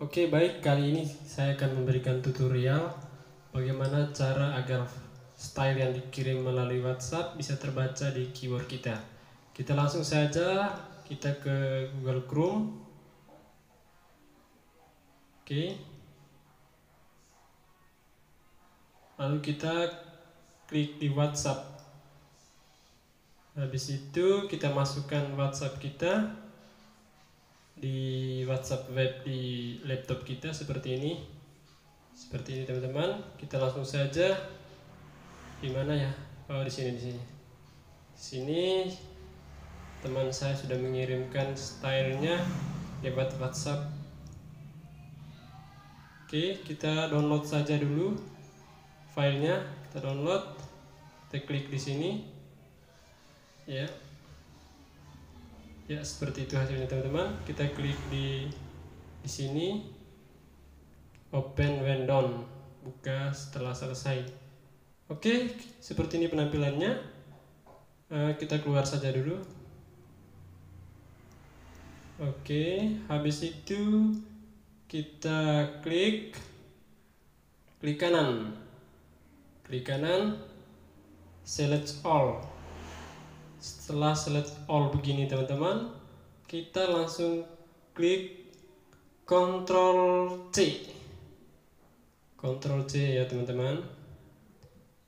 Oke, baik, kali ini saya akan memberikan tutorial bagaimana cara agar style yang dikirim melalui WhatsApp bisa terbaca di keyboard kita. Kita langsung saja kita ke Google Chrome. Oke. Lalu kita klik di WhatsApp. Habis itu kita masukkan WhatsApp kita di WhatsApp web di laptop kita seperti ini. Seperti ini teman-teman. Kita langsung saja di mana ya? Oh, di sini. Di sini teman saya sudah mengirimkan stylenya lewat WhatsApp. Oke, kita download saja dulu filenya. Kita download, kita klik di sini, ya, seperti itu hasilnya teman-teman. Kita klik di sini, open when done, buka setelah selesai. Oke, seperti ini penampilannya. Kita keluar saja dulu. Oke, habis itu kita klik kanan, select all. Setelah select all begini teman-teman, kita langsung klik Ctrl C ya teman-teman.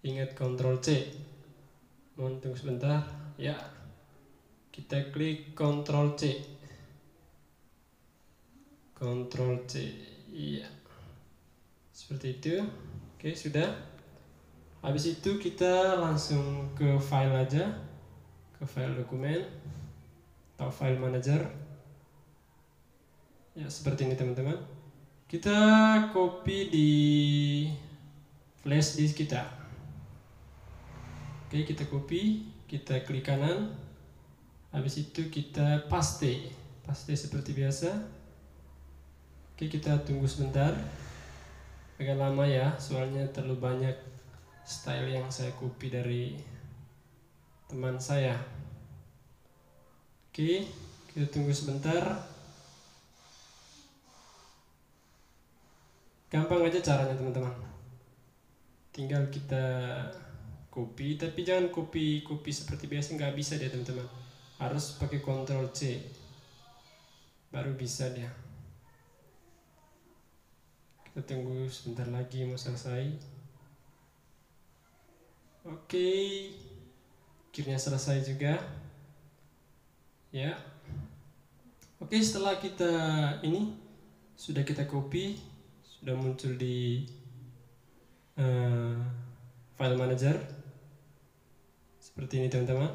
Ingat Ctrl C. Mohon tunggu sebentar ya. Kita klik Ctrl C. Iya, seperti itu. Oke, sudah. Habis itu kita langsung ke file aja, ke file dokumen atau file manager. Ya, seperti ini teman-teman. Kita copy di flash disk kita. Oke, kita copy, kita klik kanan. Habis itu kita paste seperti biasa. Oke, kita tunggu sebentar. Agak lama ya, soalnya terlalu banyak style yang saya copy dari teman saya. Oke, kita tunggu sebentar. Gampang aja caranya teman-teman. Tinggal kita copy, tapi jangan copy seperti biasa, nggak bisa dia teman-teman. Harus pakai Ctrl C, baru bisa dia. Kita tunggu sebentar lagi mau selesai. Oke, akhirnya selesai juga ya. Oke, setelah kita ini sudah kita copy, sudah muncul di file manager seperti ini teman-teman.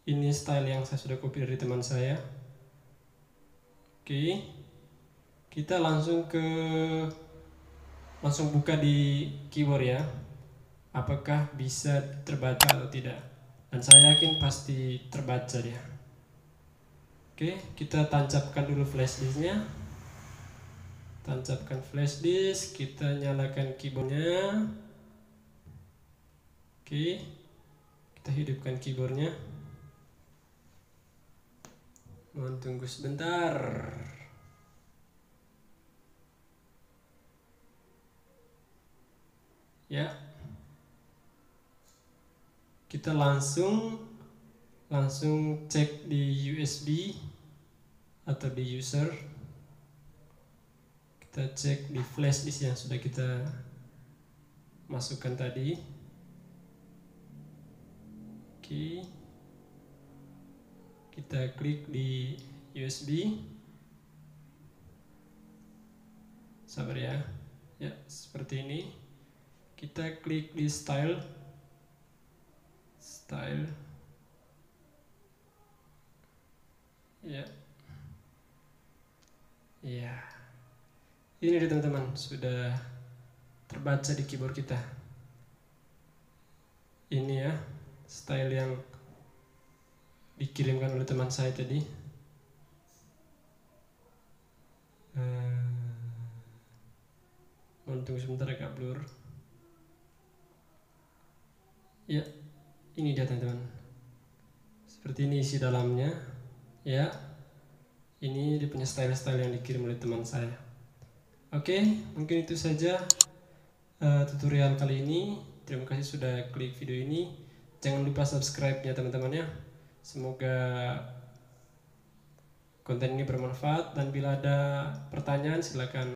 Ini style yang saya sudah copy dari teman saya. Oke, kita langsung buka di keyboard ya, apakah bisa terbaca atau tidak, dan saya yakin pasti terbaca dia. Oke, kita tancapkan dulu flash disknya. Tancapkan flash disk, kita nyalakan keyboardnya. Oke, kita hidupkan keyboardnya. Mohon tunggu sebentar. Ya, kita langsung cek di USB atau di user. Kita cek di flash disk yang sudah kita masukkan tadi. Oke, kita klik di USB. Sabar ya. Ya, seperti ini. Kita klik di style. Ya. Ya. Ini dia teman-teman, sudah terbaca di keyboard kita. Ini ya, style yang dikirimkan oleh teman saya tadi. Tunggu sebentar, agak blur. Ya, ini dia teman-teman. Seperti ini isi dalamnya. Ya, Ini dia punya style-style yang dikirim oleh teman saya. Oke, mungkin itu saja tutorial kali ini. Terima kasih sudah klik video ini. Jangan lupa subscribe-nya teman-teman ya. Semoga konten ini bermanfaat, dan bila ada pertanyaan silakan